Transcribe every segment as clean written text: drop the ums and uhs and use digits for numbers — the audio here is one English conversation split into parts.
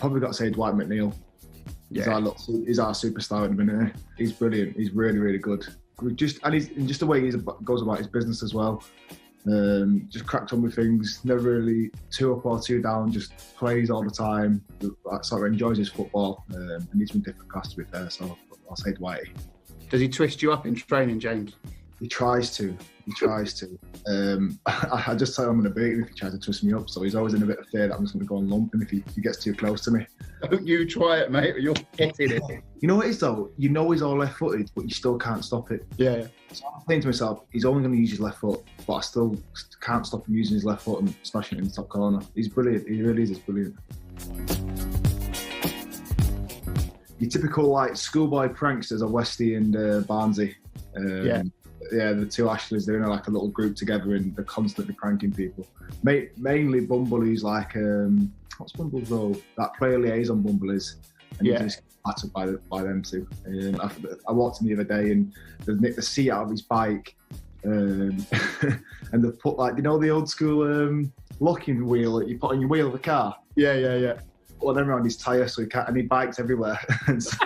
probably got to say Dwight McNeil. He's our superstar at the minute. He's brilliant. He's really, really good. Just the way he goes about his business as well. Just cracked on with things. Never really too up or too down. Just plays all the time. Sort of enjoys his football. And he's been different class to be fair. So I'll say Dwighty. Does he twist you up in training, James? He tries to. I just tell him I'm going to beat him if he tries to twist me up. So he's always in a bit of fear that I'm just going to go and lump him if he gets too close to me. Don't you try it, mate, or you're getting it. You know what it is though? You know he's all left-footed, but you still can't stop it. Yeah. So I'm thinking to myself, he's only going to use his left foot, but I still can't stop him using his left foot and smashing it in the top corner. He's brilliant. He really is. He's brilliant. Your typical like schoolboy pranksters are Westy and Barnsley. Yeah, the two Ashleys, they're in like a little group together and they're constantly pranking people. Mainly Bumble, who's like, what's Bumble's role? That player liaison Bumble is. And he's just battered by them two. I walked in the other day and they've nicked the seat out of his bike and they've put like, you know the old school locking wheel that you put on your wheel of a car? Yeah. Well, then around his tyre so he can't, and he bikes everywhere. And so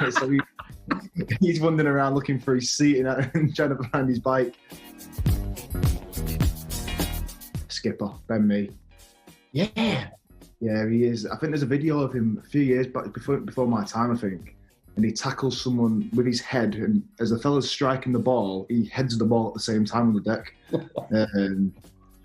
he's wandering around looking for his seat and trying to find his bike. Skipper, Ben Mee. Yeah, he is. I think there's a video of him a few years back, before my time, I think. And he tackles someone with his head, and as the fella's striking the ball, he heads the ball at the same time on the deck.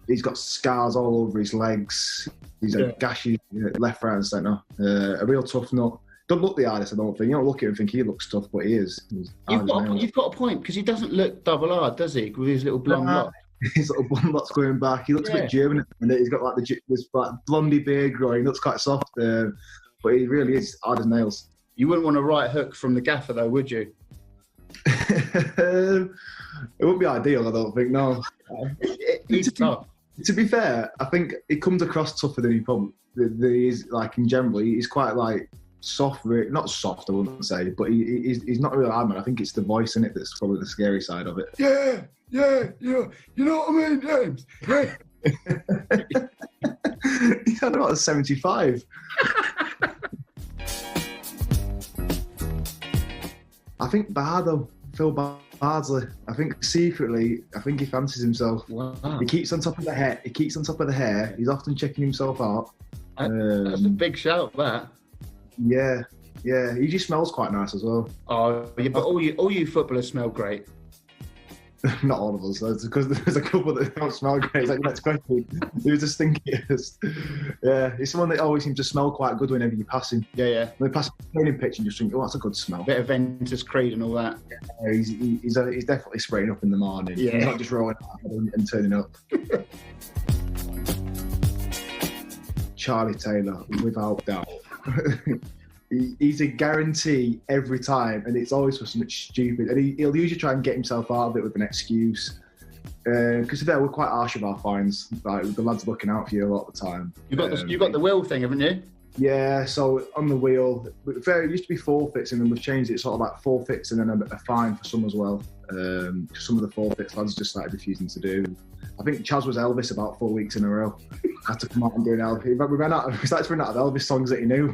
He's got scars all over his legs. He's gashes left, right, and centre. A real tough nut. Don't look the hardest, I don't think. You don't look at him and think he looks tough, but he is. You've got a point, because he doesn't look double hard, does he? With his little blonde lock. His little blonde lock's going back. He looks a bit German at the minute. He's got like this blondie beard growing. He looks quite soft, but he really is hard as nails. You wouldn't want a right hook from the Gaffer, though, would you? It wouldn't be ideal, I don't think, no. He's tough. To be fair, I think he comes across tougher than he probably is, like, in general. He's quite, like, soft, not soft, I wouldn't say, but he's not really hard, man. I think it's the voice in it that's probably the scary side of it. Yeah. You know what I mean, James? Yeah. He's had about 75. I think Phil Bardsley. I think secretly, he fancies himself. Wow. He keeps on top of the hair. He's often checking himself out. That's a big shout, that. Yeah. He just smells quite nice as well. Oh, yeah, but all you footballers smell great. Not all of us, because there's a couple that don't smell great. It's like the next question. Who's the stinkiest? Yeah, he's someone that always seems to smell quite good whenever you pass him. Yeah. When they pass the training pitch and just think, oh, that's a good smell. Bit of Ventus Creed and all that. Yeah, he's definitely spraying up in the morning. Yeah. He's not just rolling out and turning up. Charlie Taylor, without doubt. He's a guarantee every time, and it's always for something stupid. And he'll usually try and get himself out of it with an excuse. Because we're quite harsh with our fines. Like, the lads looking out for you a lot of the time. You've got the wheel thing, haven't you? Yeah, so on the wheel, it used to be forfeits, and then we've changed it sort of like forfeits and then a fine for some as well. Some of the forfeits lads just started refusing to do. I think Chaz was Elvis about 4 weeks in a row. Had to come out and do an Elvis. We started to run out of Elvis songs that he knew.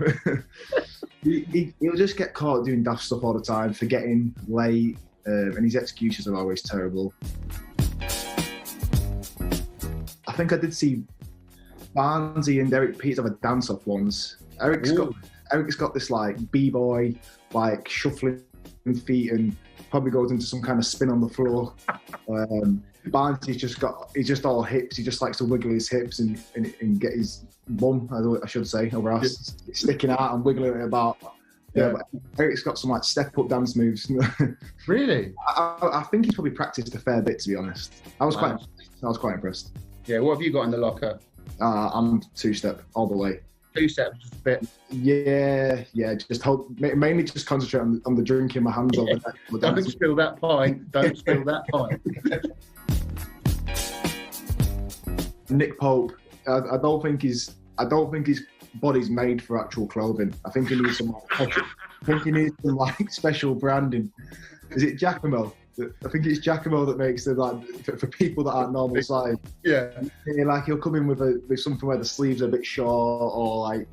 He'll just get caught doing daft stuff all the time, forgetting, late, and his excuses are always terrible. I think I did see Barnsley and Eric Peets have a dance-off once. Eric's got this like b-boy, like shuffling feet and probably goes into some kind of spin on the floor. Barnsley's just all hips. He just likes to wiggle his hips and get his bum, I should say, over us, sticking out and wiggling it about. Yeah, but Eric's got some like step-up dance moves. Really? I think he's probably practiced a fair bit, to be honest. I was quite impressed. Yeah, what have you got in the locker? I'm two-step all the way. Two-step, just a bit. Yeah. Just mainly just concentrate on the drinking my hands over. Don't spill that pint. Don't spill that pint. Nick Pope. I don't think his body's made for actual clothing. I think he needs some like special branding. Is it Giacomo? I think it's Giacomo that makes them like for people that aren't normal size. Yeah. Like he'll come in with something where the sleeves are a bit short, or like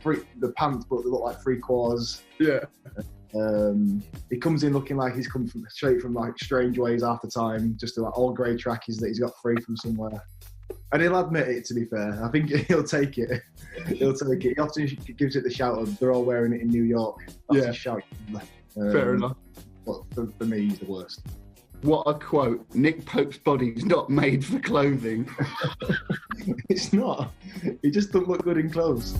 the pants but they look like 3/4. Yeah. He comes in looking like he's come straight from like Strange Ways half the time, just like all grey trackies that he's got free from somewhere. And he'll admit it, to be fair. I think he'll take it. He often gives it the shout of, they're all wearing it in New York. That's his shout. Fair enough. But for me, he's the worst. What a quote. Nick Pope's body's not made for clothing. It's not. He just doesn't look good in clothes.